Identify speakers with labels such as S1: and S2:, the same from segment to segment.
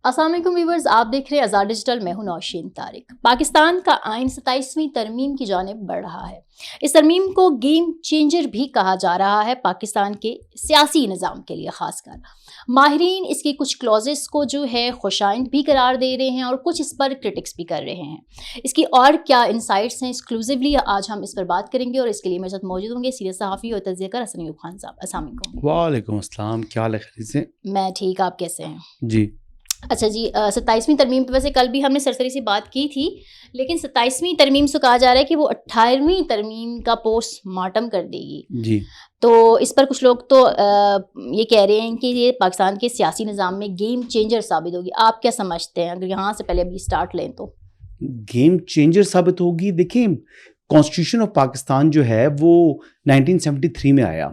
S1: السلام علیکم ویورز، آپ دیکھ رہے ہیں آزاد ڈیجیٹل، میں ہوں نوشین طارق۔ پاکستان کا آئین 27ویں ترمیم کی جانب بڑھ رہا ہے۔ اس ترمیم کو گیم چینجر بھی کہا جا رہا ہے پاکستان کے سیاسی نظام کے لیے خاص کر۔ ماہرین اس کی کچھ کلوزز کو جو ہے خوشائند بھی قرار دے رہے ہیں اور کچھ اس پر کرٹکس بھی کر رہے ہیں۔ اس کی اور کیا انسائٹس ہیں ایکسکلوزیولی آج ہم اس پر بات کریں گے، اور اس کے لیے میرے ساتھ موجود ہوں گے سینئر صحافی اور تجزیہ کار حسن ایوب خان صاحب۔ السلام علیکم۔
S2: وعلیکم السلام، کیا حال ہے؟ خیریت سے؟
S1: میں ٹھیک، آپ کیسے ہیں؟
S2: جی
S1: اچھا جی، 27ویں ترمیم پہ ویسے کل بھی ہم نے سرسری سی بات کی تھی، لیکن 27ویں ترمیم سے کہا جا رہا ہے کہ وہ 28ویں ترمیم کا پوسٹ مارٹم کر دے گی۔
S2: جی
S1: تو اس پر کچھ لوگ تو یہ کہہ رہے ہیں کہ یہ پاکستان کے سیاسی نظام میں گیم چینجر ثابت ہوگی۔ آپ کیا سمجھتے ہیں؟ اگر یہاں سے پہلے ابھی اسٹارٹ لیں تو
S2: گیم چینجر ثابت ہوگی۔ دیکھیں، کانسٹیٹیوشن آف پاکستان جو ہے وہ 1973 میں آیا۔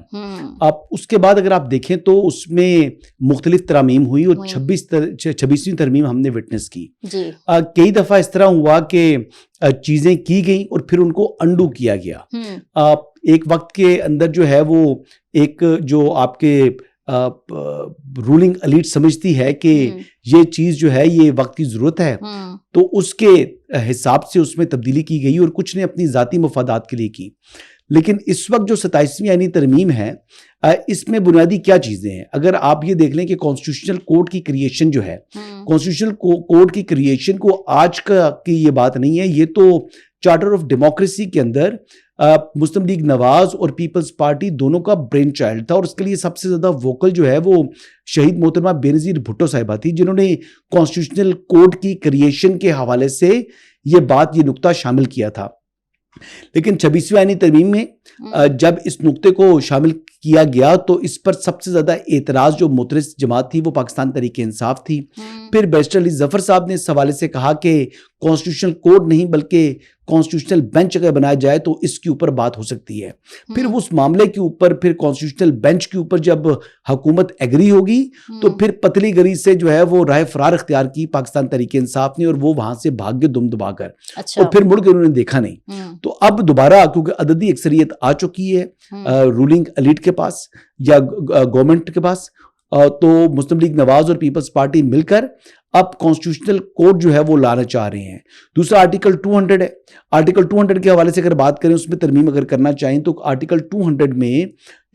S2: اب اس کے بعد اگر آپ دیکھیں تو اس میں مختلف ترامیم ہوئی اور 26ویں ترمیم ہم نے وٹنس کی۔ کئی دفعہ اس طرح ہوا کہ چیزیں کی گئیں اور پھر ان کو انڈو کیا گیا۔ ایک وقت کے اندر جو ہے وہ ایک جو آپ کے رولنگ ایلیٹ سمجھتی ہے کہ یہ چیز جو ہے یہ وقت کی ضرورت ہے، تو اس کے حساب سے اس میں تبدیلی کی گئی اور کچھ نے اپنی ذاتی مفادات کے لیے کی۔ لیکن اس وقت جو 27ویں آئینی ترمیم ہے، اس میں بنیادی کیا چیزیں ہیں؟ اگر آپ یہ دیکھ لیں کہ کانسٹیٹیوشنل کوڈ کی کریشن جو ہے، کانسٹیٹیوشنل کوڈ کی کریشن کو آج کی یہ بات نہیں ہے، یہ تو چارٹر آف ڈیموکریسی کے اندر مسلم لیگ نواز اور پیپلز پارٹی دونوں کا برین چائلڈ تھا، اور اس کے لیے سب سے زیادہ ووکل جو ہے وہ شہید محترمہ بینظیر بھٹو صاحبہ تھی، جنہوں نے کانسٹیٹیوشنل کوڈ کی کریشن کے حوالے سے یہ بات، یہ نقطہ شامل کیا تھا۔ لیکن 26ویں آئینی ترمیم میں جب اس نقطے کو شامل کیا گیا تو اس پر سب سے زیادہ اعتراض جو معترض جماعت تھی وہ پاکستان تحریک انصاف تھی۔ پھر بیرسٹر علی ظفر صاحب نے اس حوالے سے کہا کہ کانسٹیٹیوشنل کوڈ نہیں بلکہ کانسٹیٹیوشنل بینچ اگر بنایا جائے تو اس کے اوپر بات ہو سکتی ہے۔ پھر اس معاملے کے اوپر، پھر کانسٹیٹیوشنل بینچ کے اوپر جب حکومت ایگری ہوگی تو پھر پتلی گری سے جو ہے وہ راہ فرار اختیار کی پاکستان تحریک انصاف نے، اور وہ وہاں سے بھاگ گئے دم دبا کر، اور پھر مڑ کے انہوں نے دیکھا نہیں۔ تو اب دوبارہ کیونکہ عددی اکثریت آ چکی ہے رولنگ ایلیٹ کے پاس یا گورنمنٹ کے پاس، تو مسلم لیگ نواز اور پیپلز پارٹی مل کر اب کانسٹیٹیوشنل کوڈ جو ہے وہ لانا چاہ رہے ہیں۔ دوسرا آرٹیکل 200 ہے۔ آرٹیکل 200 کے حوالے سے اگر بات کریں، اس میں ترمیم اگر کرنا چاہیں تو آرٹیکل 200 میں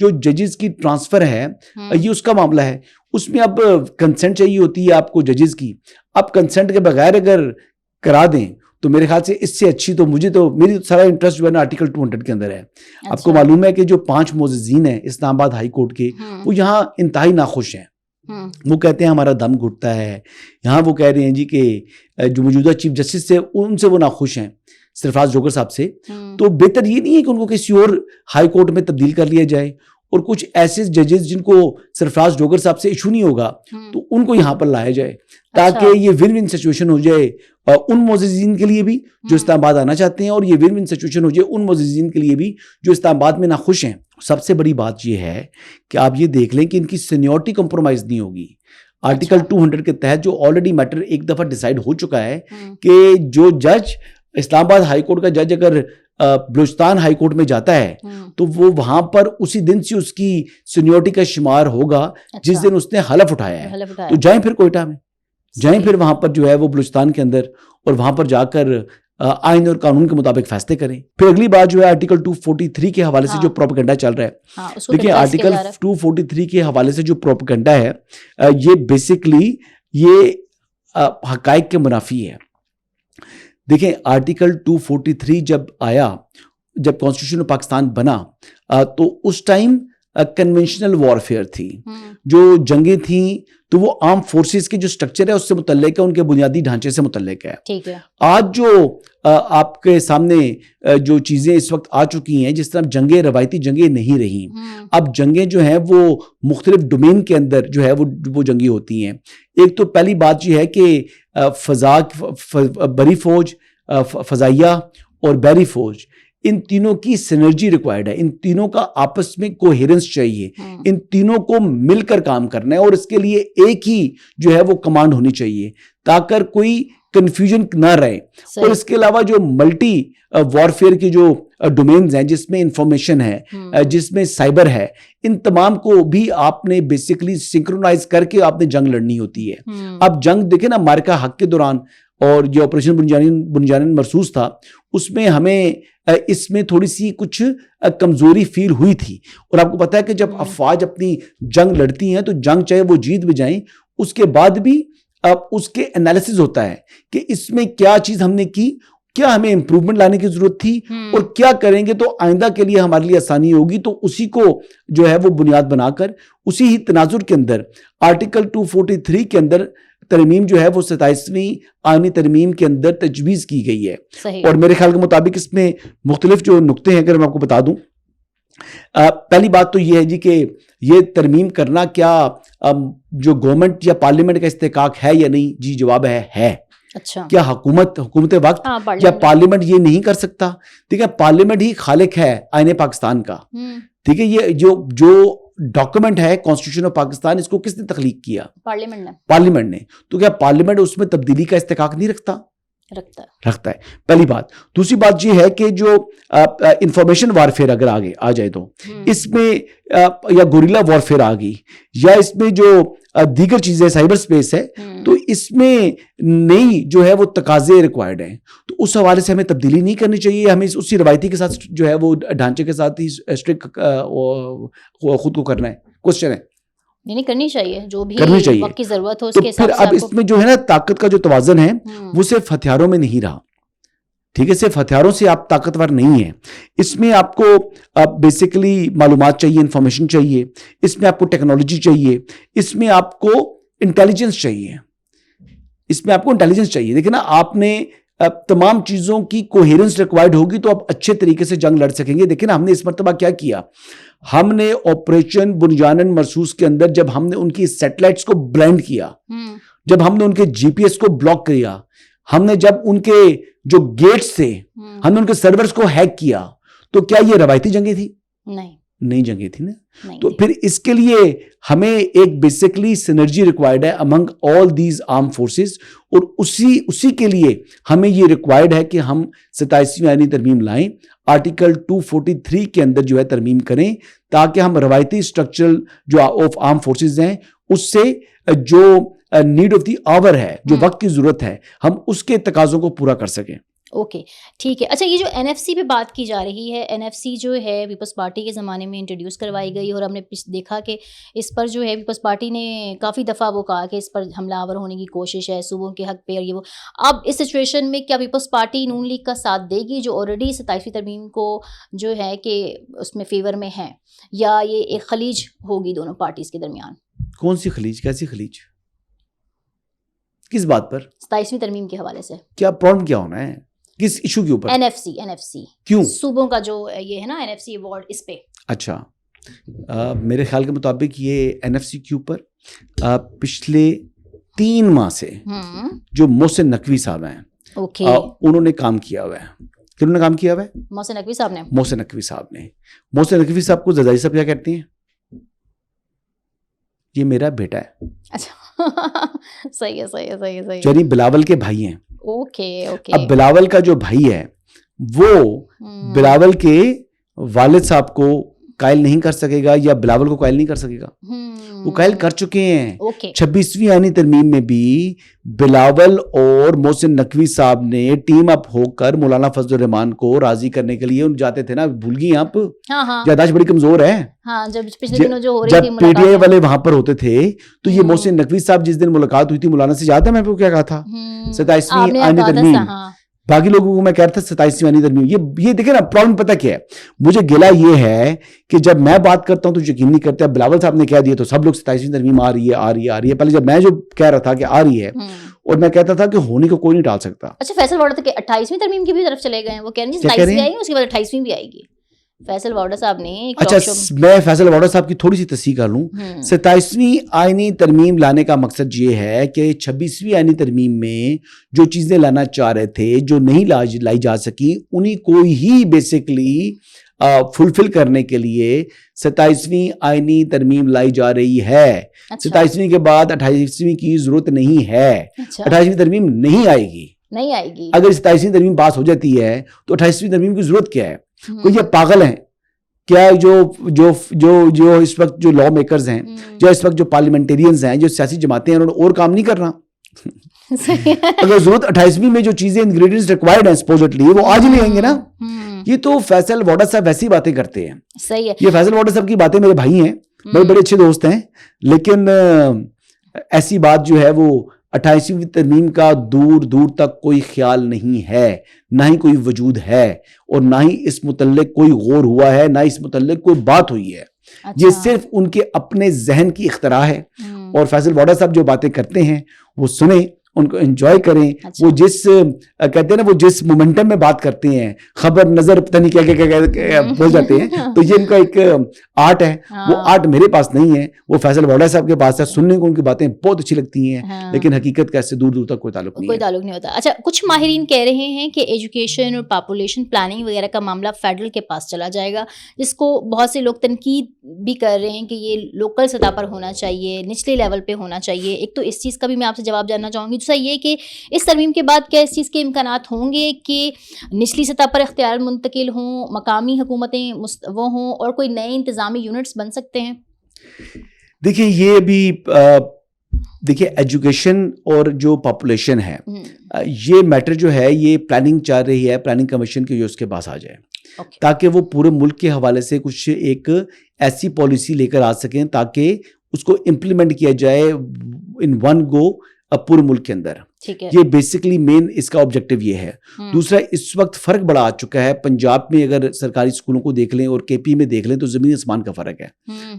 S2: جو ججز کی ٹرانسفر ہے، یہ اس کا معاملہ ہے۔ اس میں اب کنسنٹ چاہیے ہوتی ہے آپ کو ججز کی۔ اب کنسنٹ کے بغیر اگر کرا دیں تو میرے خیال سے اس سے اچھی تو میری سارا انٹرسٹ جو ہے نا آرٹیکل 200 کے اندر ہے۔ آپ کو معلوم ہے کہ جو 5 معززین ہیں اسلام آباد ہائی کورٹ کے، وہ یہاں انتہائی ناخوش ہیں۔ وہ کہتے ہیں ہمارا دم گھٹتا ہے۔ یہاں وہ کہہ رہے ہیں جی کہ جو موجودہ چیف جسٹس سے ان سے وہ ناخوش ہیں، سرفراز جوگر صاحب سے۔ تو بہتر یہ نہیں ہے کہ ان کو کسی اور ہائی کورٹ میں تبدیل کر لیا جائے، اور کچھ ایسے ججز جن کو سرفراز جوگر صاحب سے ایشو نہیں ہوگا تو ان کو یہاں پر لایا جائے، تاکہ یہ ون ون سچویشن ہو جائے ان معززین کے لیے بھی جو اسلام آباد آنا چاہتے ہیں، اور یہ ون ون سچویشن ہو جائے ان معززین کے لیے بھی جو اسلام آباد میں ناخوش ہیں۔ سب سے بڑی بات یہ ہے کہ آپ یہ دیکھ لیں کہ ان کی سینیورٹی کمپرومائز نہیں ہوگی۔ آرٹیکل 200 کے تحت جو آلریڈی میٹر ایک دفعہ ڈیسائیڈ ہو چکا ہے کہ جو جج اسلام آباد ہائی کورٹ کا جج اگر بلوچستان ہائی کورٹ میں جاتا ہے تو وہ وہاں پر اسی دن سے اس کی سینیورٹی کا شمار ہوگا جس دن اس نے حلف اٹھایا ہے۔ تو جائیں پھر کوئٹہ میں، جائیں پھر وہاں پر جو ہے وہ بلوچستان کے اندر، اور وہاں پر جا کر آئین اور قانون کے مطابق فیصلے کریں۔ پھر اگلی بات جو ہے آرٹیکل 243 کے حوالے سے جو پروپیگنڈا چل رہا ہے، دیکھیں آرٹیکل 243 کے حوالے سے جو پروپیگنڈا ہے یہ بیسکلی یہ حقائق کے منافی ہے۔ دیکھیں آرٹیکل 243 جب آیا، جب کانسٹیٹیوشن آف پاکستان بنا، تو اس ٹائم کنونشنل وارفیئر تھی، جو جنگیں تھیں تو وہ آرم فورسز کے جو سٹرکچر ہے اس سے متعلق ہے، ان کے بنیادی ڈھانچے سے متعلق ہے۔ آج جو آپ کے سامنے جو چیزیں اس وقت آ چکی ہیں، جس طرح جنگیں روایتی جنگیں نہیں رہی، اب جنگیں جو ہیں وہ مختلف ڈومین کے اندر جو ہے وہ جنگیں ہوتی ہیں۔ ایک تو پہلی بات یہ ہے کہ بری فوج، فضائیہ اور بحری فوج، ان تینوں کی سینرجی ریکوائرڈ ہے، ان تینوں کا آپس میں کوہیرنس چاہیے، ان تینوں کو مل کر کام کرنا ہے، اور اس کے لیے ایک ہی جو ہے وہ کمانڈ ہونی چاہیے، تاکہ کوئی کنفیوژن نہ رہے. اور اس کے علاوہ جو ملٹی وارفیئر کے جو ڈومینز ہیں جس میں انفارمیشن ہے, جس میں سائبر ہے, ان تمام کو بھی آپ نے بیسیکلی سنکرونائز کر کے آپ نے جنگ لڑنی ہوتی ہے. اب جنگ دیکھیں نا, مارکا حق کے دوران اور جو آپریشن بنجانن مرسوس تھا, اس میں ہمیں اس میں تھوڑی سی کچھ کمزوری فیل ہوئی تھی. اور آپ کو پتا ہے کہ جب افواج اپنی جنگ لڑتی ہیں تو جنگ چاہے وہ جیت بھی جائیں, اس کے بعد بھی اب اس کے انالیسز ہوتا ہے کہ اس میں کیا چیز ہم نے کی, کیا ہمیں امپروومنٹ لانے کی ضرورت تھی, اور کیا کریں گے تو آئندہ کے لیے ہمارے لیے آسانی ہوگی. تو اسی کو جو ہے وہ بنیاد بنا کر اسی ہی تناظر کے اندر آرٹیکل 243 کے اندر ترمیم جو ہے وہ 27ویں آئینی ترمیم کے اندر تجویز کی گئی ہے. اور میرے خیال کے مطابق اس میں مختلف جو نقطے ہیں اگر میں آپ کو بتا دوں, پہلی بات تو یہ ہے جی کہ یہ ترمیم کرنا کیا جو گورنمنٹ یا پارلیمنٹ کا استحقاق ہے یا نہیں, جی جواب ہے.
S1: اچھا,
S2: کیا حکومت وقت یا پارلیمنٹ یہ نہیں کر سکتا؟ ٹھیک ہے, پارلیمنٹ ہی خالق ہے آئین پاکستان کا. ٹھیک ہے, یہ جو ڈاکومنٹ ہے کانسٹیٹیوشن آف پاکستان, اس کو کس نے تخلیق کیا؟ پارلیمنٹ نے. تو کیا پارلیمنٹ اس میں تبدیلی کا استحقاق نہیں رکھتا ہے؟ پہلی بات. دوسری بات یہ ہے کہ جو انفارمیشن وارفیئر اگر آگے آ جائے تو اس میں یا گوریلا وارفیئر آ گئی, یا اس میں جو دیگر چیزیں سائبر سپیس ہے, تو اس میں نئی جو ہے وہ تقاضے ریکوائرڈ ہیں. تو اس حوالے سے ہمیں تبدیلی نہیں کرنی چاہیے, ہمیں اسی روایتی کے ساتھ جو ہے وہ ڈھانچے کے ساتھ ہی اسٹرک خود کو کرنا ہے. کوشچن ہے
S1: نہیں کرنی چاہیے, جو بھی وقت کی ضرورت ہو اس کے
S2: حساب سے. اب اس میں جو ہے نا طاقت کا جو توازن ہے وہ صرف ہتھیاروں میں نہیں رہا. ٹھیک ہے, صرف ہتھیاروں سے آپ طاقتور نہیں ہیں. اس میں آپ کو بیسیکلی معلومات چاہیے, انفارمیشن چاہیے, اس میں آپ کو ٹیکنالوجی چاہیے, اس میں آپ کو انٹیلیجنس چاہیے. دیکھیں نا, آپ نے تمام چیزوں کی کوہیرنس ریکوائرڈ ہوگی تو آپ اچھے طریقے سے جنگ لڑ سکیں گے. دیکھیں نا, ہم نے اس مرتبہ کیا کیا, ہم نے آپریشن بنجانن مرسوس کے اندر جب ہم نے ان کی سیٹلائٹس کو بلائنڈ کیا, جب ہم نے ان کے جی پی ایس کو بلاک کیا, ہم نے جب ان کے جو گیٹس تھے ہم نے ان کے سرورز کو ہیک کیا, تو کیا یہ روایتی جنگیں تھی؟ نہیں جنگیں تھی نا. تو پھر اس کے لیے ہمیں ایک بیسیکلی سینرجی ریکوائرڈ ہے امنگ آل دیز آرم فورسز, اور اسی کے لیے ہمیں یہ ریکوائرڈ ہے کہ ہم 27ویں آئینی ترمیم لائیں, آرٹیکل 243 کے اندر جو ہے ترمیم کریں, تاکہ ہم روایتی اسٹرکچرل جو آف آرم فورسز ہیں اس سے جو نیڈ آف دی آور ہے, جو وقت کی ضرورت ہے, ہم اس کے تقاضوں کو پورا کر سکیں.
S1: اوکے ٹھیک ہے. اچھا, یہ جو این ایف سی پہ بات کی جا رہی ہے, این ایف سی جو ہے پیپلز پارٹی کے زمانے میں انٹروڈیوس کروائی گئی, اور ہم نے دیکھا کہ اس پر جو ہے پیپلز پارٹی نے کافی دفعہ وہ کہا کہ اس پر حملہ آور ہونے کی کوشش ہے صوبوں کے حق پہ, اور یہ وہ. اب اس سچویشن میں کیا پیپلز پارٹی نون لیگ کا ساتھ دے گی جو آلریڈی 27ویں ترمیم کو جو ہے کہ اس میں فیور میں ہے, یا یہ ایک خلیج ہوگی دونوں پارٹیز کے درمیان؟
S2: کون سی خلیج, کیسی خلیج, کس بات پر؟
S1: 27ویں ترمیم کے حوالے سے
S2: کیا پرابلم کیا ہونا ہے, کس ایشو کے اوپر؟
S1: این ایف سی
S2: کیوں
S1: صوبوں کا جو یہ ہے نا این ایف سی ایوارڈ, اس پہ.
S2: اچھا, میرے خیال کے مطابق یہ این ایف سی کے اوپر پچھلے 3 ماہ سے جو محسن نقوی صاحب ہیں انہوں نے کام کیا ہوا ہے. کنہوں نے کام کیا ہوا ہے؟
S1: محسن نقوی صاحب نے.
S2: محسن نقوی صاحب کو زرداری صاحب کیا کہتے ہیں؟ یہ میرا بیٹا ہے.
S1: اچھا صحیح ہے.
S2: یعنی بلاول کے بھائی ہیں.
S1: اوکے.
S2: اب بلاول کا جو بھائی ہے وہ بلاول کے والد صاحب کو قائل نہیں کر سکے گا, یا بلاول کو قائل نہیں کر سکے گا. وہ قائل کر چکے ہیں. 26ویں آئینی ترمیم میں بھی بلاول اور محسن نقوی صاحب نے ٹیم اپ ہو کر مولانا فضل الرحمان کو راضی کرنے کے لیے جاتے تھے نا. بھول گئی آپ, یادداشت بڑی کمزور ہے. جب پی ٹی آئی والے وہاں پر ہوتے تھے تو یہ محسن نقوی صاحب جس دن ملاقات ہوئی تھی مولانا سے, یاد ہے میں کیا کہا تھا؟ 27ویں آئینی ترمیم. باقی لوگوں کو میں کہہ رہا تھا 27ویں آئینی ترمیم. یہ دیکھیں نا پرابلم پتہ کیا ہے, مجھے گلا یہ ہے کہ جب میں بات کرتا ہوں تو یقین نہیں کرتے. بلاول صاحب نے کہہ دیا تو سب لوگ 27ویں ترمیم آ رہی ہے. پہلے جب میں جو کہہ رہا تھا کہ آ رہی ہے, اور میں کہتا تھا کہ ہونے کو کوئی نہیں ٹال سکتا.
S1: اچھا, فیصل وارڈر کہ 28ویں ترمیم کی بھی طرف چلے گئے ہیں, وہ کہہ رہے ہیں 27ویں آئی گی اس کے بعد 28ویں بھی آئے گی. فیصل وارڈر صاحب نے.
S2: اچھا, میں فیصل وارڈر صاحب کی تھوڑی سی تصحیح کر لوں. 27ویں آئینی ترمیم لانے کا مقصد یہ ہے کہ 26ویں آئینی ترمیم میں جو چیزیں لانا چاہ رہے تھے جو نہیں لائی جا سکی, انہیں کو ہی بیسیکلی فلفل کرنے کے لیے 27ویں آئینی ترمیم لائی جا رہی ہے. 27ویں کے بعد 28ویں کی ضرورت نہیں ہے. 28ویں ترمیم نہیں آئے گی. اگر 27ویں ترمیم پاس ہو جاتی ہے تو 28ویں ترمیم کی ضرورت کیا ہے؟ کوئی یہ پاگل ہیں کیا جو اس وقت جو لا میکرز ہیں, جو اس وقت جو پارلیمنٹیرینز ہیں, جو سیاسی جماعتیں ہیں, انہوں نے اور کام نہیں کرنا؟ اگر ضرورت 28ویں میں جو چیزیں انگریڈینٹس ریکوائرڈ ہیں سپوزٹلی وہ آج نہیں آئیں گے نا. یہ تو فیصل واڈا صاحب ویسی باتیں کرتے ہیں.
S1: صحیح ہے.
S2: یہ فیصل واڈا صاحب کی باتیں میرے بھائی ہیں, بڑے اچھے دوست ہیں, لیکن ایسی بات جو ہے وہ 28ویں ترمیم کا دور دور تک کوئی خیال نہیں ہے, نہ ہی کوئی وجود ہے, اور نہ ہی اس متعلق کوئی غور ہوا ہے, نہ اس متعلق کوئی بات ہوئی ہے. یہ صرف ان کے اپنے ذہن کی اختراع ہے. اور فیصل واڈا صاحب جو باتیں کرتے ہیں وہ سنیں, ان کو انجوائے کریں. وہ جس کہتے ہیں نا, وہ جس مومنٹم میں بات کرتے ہیں, خبر نظر پتہ نہیں کیا بول جاتے ہیں, تو یہ ان کا ایک آرٹ ہے. وہ آرٹ میرے پاس نہیں ہے, وہ فیصل واڈا صاحب کے پاس ہے. سننے کو ان کی باتیں بہت اچھی لگتی ہیں, لیکن حقیقت کا اس سے دور دور تک کوئی تعلق نہیں
S1: ہوتا. اچھا, کچھ ماہرین کہہ رہے ہیں کہ ایجوکیشن اور پاپولیشن پلاننگ وغیرہ کا معاملہ فیڈرل کے پاس چلا جائے گا, جس کو بہت سے لوگ تنقید بھی کر رہے ہیں کہ یہ لوکل سطح پر ہونا چاہیے, نچلے لیول پہ ہونا چاہیے. ایک تو اس چیز کا بھی میں آپ سے جواب جاننا چاہوں گی. دوسرا یہ کہ اس ترمیم کے بعد کیا اس چیز کے امکانات ہوں گے کہ نچلی سطح پر اختیار منتقل ہوں, مقامی حکومتیں وہ ہوں, اور کوئی نئے انتظامی یونٹس بن سکتے ہیں؟
S2: دیکھیں, یہ ابھی دیکھیں ایجوکیشن اور جو پاپولیشن ہے, یہ میٹر جو ہے یہ پلاننگ چل رہی ہے, پلاننگ کمیشن کے جو اس کے پاس آ جائے, تاکہ وہ پورے ملک کے حوالے سے کچھ ایک ایسی پالیسی لے کر آ سکیں تاکہ اس کو امپلیمنٹ کیا جائے ان ون گو پورے ملک کے اندر. یہ بیسیکلی مین اس کا آبجیکٹو یہ ہے. دوسرا, اس وقت فرق بڑا آ چکا ہے. پنجاب میں اگر سرکاری اسکولوں کو دیکھ لیں اور کے پی میں دیکھ لیں تو زمین آسمان کا فرق ہے.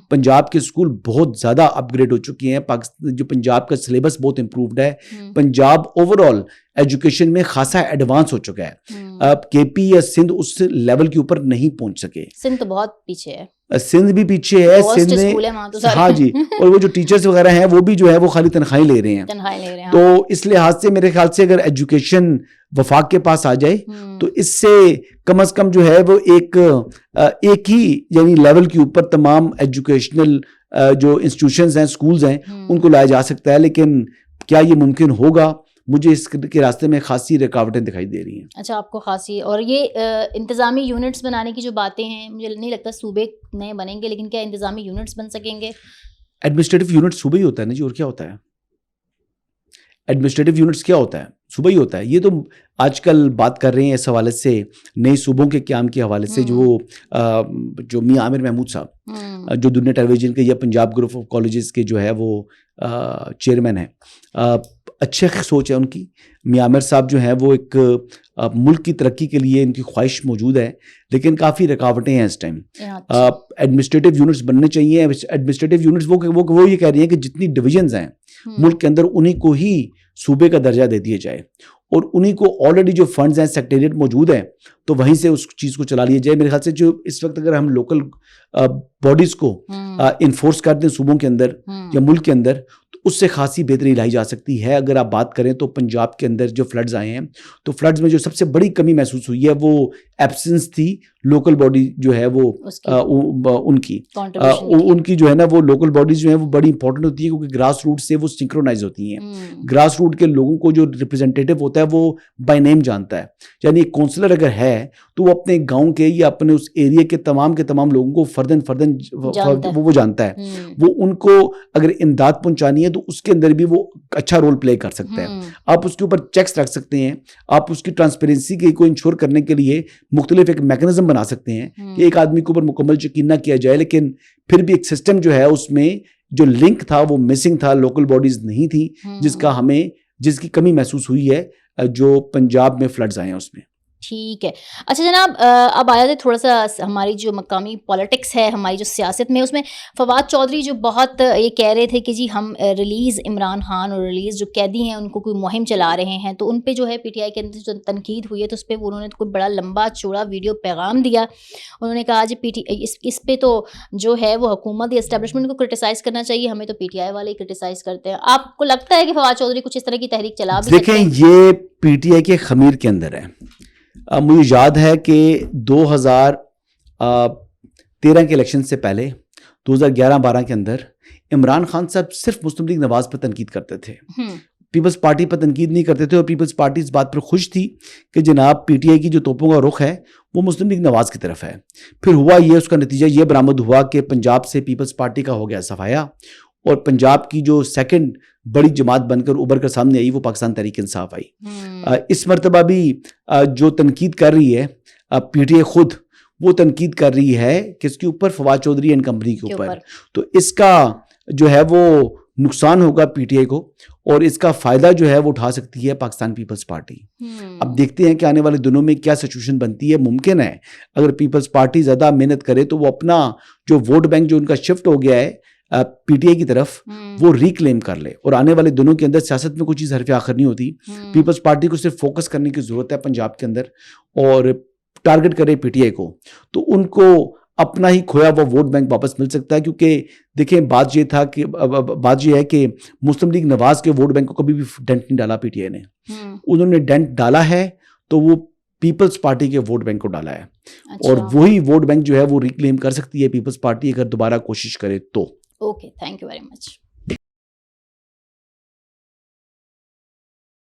S2: پنجاب کے اسکول بہت زیادہ اپ گریڈ ہو چکی ہیں. جو پنجاب کا سلیبس بہت امپرووڈ ہے. پنجاب اوور آل ایجوکیشن میں خاصا ایڈوانس ہو چکا ہے. اب کے پی یا سندھ اس لیول کے اوپر نہیں پہنچ سکے.
S1: سندھ تو بہت پیچھے ہے.
S2: سندھ بھی پیچھے ہے. سندھ میں ہاں جی, اور وہ جو ٹیچرز وغیرہ ہیں وہ بھی جو ہے وہ خالی تنخواہیں لے رہے ہیں. تو اس لحاظ سے میرے خیال سے اگر ایجوکیشن وفاق کے پاس آ جائے تو اس سے کم از کم جو ہے وہ ایک ہی یعنی لیول کے اوپر تمام ایجوکیشنل جو انسٹیٹیوشنز ہیں, سکولز ہیں, ان کو لایا جا سکتا ہے. لیکن کیا یہ ممکن ہوگا؟ مجھے اس کے راستے میں خاصی رکاوٹیں دکھائی دے رہی ہیں.
S1: اچھا, آپ کو خاصی. اور یہ انتظامی یونٹس بنانے کی جو باتیں ہیں, مجھے نہیں لگتا صوبے نئے بنیں گے, لیکن کیا انتظامی یونٹس بن سکیں گے؟
S2: ایڈمنسٹریٹو یونٹ صوبہ ہی ہوتا ہے نا جی, اور کیا ہوتا ہے؟ ایڈمنسٹریٹو یونٹس کیا ہوتا ہے؟ صوبہ ہی ہوتا ہے. یہ تو آج کل بات کر رہے ہیں اس حوالے سے نئے صوبوں کے قیام کے حوالے سے, جو میاں عامر محمود صاحب جو دنیا ٹیلی ویژن کے یا پنجاب گروپ آف کالجز کے جو ہے وہ چیئرمین ہیں, اچھے سوچ ہے ان کی. میاں عامر صاحب جو ہیں وہ ایک ملک کی ترقی کے لیے ان کی خواہش موجود ہے, لیکن کافی رکاوٹیں ہیں اس ٹائم. ایڈمنسٹریٹو یونٹس بننے چاہیے. ایڈمنسٹریٹو یونٹس وہ یہ کہہ رہی ہیں کہ جتنی ڈویژنز ہیں ملک کے اندر انہی کو ہی صوبے کا درجہ دے دیا جائے, اور انہی کو آلریڈی جو فنڈز ہیں سیکریٹریٹ موجود ہیں تو وہیں سے اس چیز کو چلا لیا جائے. میرے خیال سے جو اس وقت اگر ہم لوکل باڈیز کو انفورس کر دیں صوبوں کے اندر یا ملک کے اندر تو اس سے خاصی بہتری لائی جا سکتی ہے. اگر آپ بات کریں تو پنجاب کے اندر جو فلڈز آئے ہیں تو فلڈز میں جو سب سے بڑی کمی محسوس ہوئی ہے وہ ایبسنس تھی لوکل باڈی جو ہے وہ ان کی جو ہے نا وہ لوکل باڈیز جو ہیں وہ بڑی امپورٹنٹ ہوتی ہے, کیونکہ گراس روٹ سے وہ سنکرونائز ہوتی ہیں. گراس روٹ کے لوگوں کو جو ریپرزینٹیٹیو ہوتا ہے وہ بائی نیم جانتا ہے. یعنی ایک کونسلر اگر ہے تو وہ اپنے گاؤں کے یا اپنے اس ایریا کے تمام لوگوں کو فردن وہ جانتا ہے. وہ ان کو اگر امداد پہنچانی ہے تو اس کے اندر بھی وہ اچھا رول پلے کر سکتا ہے. آپ اس کے اوپر چیکس رکھ سکتے ہیں, آپ اس کی ٹرانسپیرنسی کو انشور کرنے کے لیے مختلف ایک میکنزم بنا سکتے ہیں کہ ایک آدمی کے اوپر مکمل یقین نہ کیا جائے, لیکن پھر بھی ایک سسٹم جو ہے اس میں جو لنک تھا وہ مسنگ تھا, لوکل باڈیز نہیں تھی, جس کی کمی محسوس ہوئی ہے جو پنجاب میں فلڈز آئے ہیں اس میں.
S1: ٹھیک ہے. اچھا جناب, اب آیا تھے تھوڑا سا ہماری جو مقامی پالیٹکس ہے, ہماری جو سیاست میں, اس میں فواد چودھری جو بہت یہ کہہ رہے تھے کہ جی ہم ریلیز عمران خان اور ریلیز جو قیدی ہیں ان کو کوئی مہم چلا رہے ہیں, تو ان پہ جو ہے پی ٹی آئی کے اندر جو تنقید ہوئی ہے تو اس پہ انہوں نے کوئی بڑا لمبا چوڑا ویڈیو پیغام دیا. انہوں نے کہا جی اس پہ تو جو ہے وہ حکومت یا اسٹیبلشمنٹ کو کرٹیسائز کرنا چاہیے, ہمیں تو پی ٹی آئی والے ہی کرٹیسائز کرتے ہیں. آپ کو لگتا ہے کہ فواد چودھری کچھ اس طرح کی تحریک چلا بھی سکتے ہیں؟
S2: دیکھیں, یہ پی ٹی آئی کے خمیر کے اندر ہے. مجھے یاد ہے کہ 13 کے الیکشن سے پہلے 2011-12 کے اندر عمران خان صاحب صرف مسلم لیگ نواز پر تنقید کرتے تھے, پیپلز پارٹی پر تنقید نہیں کرتے تھے, اور پیپلز پارٹی اس بات پر خوش تھی کہ جناب پی ٹی آئی کی جو توپوں کا رخ ہے وہ مسلم لیگ نواز کی طرف ہے. پھر ہوا یہ, اس کا نتیجہ یہ برآمد ہوا کہ پنجاب سے پیپلز پارٹی کا ہو گیا صفایا, اور پنجاب کی جو سیکنڈ بڑی جماعت بن کر ابھر کر سامنے آئی وہ پاکستان تحریک انصاف آئی. اس مرتبہ بھی جو تنقید کر رہی ہے پی ٹی آئی خود, وہ تنقید کر رہی ہے کس کے اوپر, فواد چودھری اینڈ کمپنی کے اوپر. تو اس کا جو ہے وہ نقصان ہوگا پی ٹی آئی کو, اور اس کا فائدہ جو ہے وہ اٹھا سکتی ہے پاکستان پیپلز پارٹی. اب دیکھتے ہیں کہ آنے والے دنوں میں کیا سچویشن بنتی ہے. ممکن ہے اگر پیپلز پارٹی زیادہ محنت کرے تو وہ اپنا جو ووٹ بینک جو ان کا شفٹ ہو گیا ہے پی ٹی آئی کی طرف, وہ ریکلیم کر لے. اور آنے والے دنوں کے اندر سیاست میں کوئی چیز حرف آخر نہیں ہوتی. پیپلز پارٹی کو صرف فوکس کرنے کی ضرورت ہے پنجاب کے اندر, اور ٹارگٹ کرے پی ٹی آئی کو, تو ان کو اپنا ہی کھویا وہ ووٹ بینک واپس مل سکتا ہے. کیونکہ دیکھیں بات یہ ہے کہ مسلم لیگ نواز کے ووٹ بینک کو کبھی بھی ڈینٹ نہیں ڈالا پی ٹی آئی نے. انہوں نے ڈینٹ ڈالا ہے تو وہ پیپلز پارٹی کے ووٹ بینک کو ڈالا ہے, اور وہی ووٹ بینک جو ہے وہ ریکلیم کر سکتی ہے پیپلز پارٹی اگر دوبارہ کوشش کرے تو.
S1: Okay, thank you very much.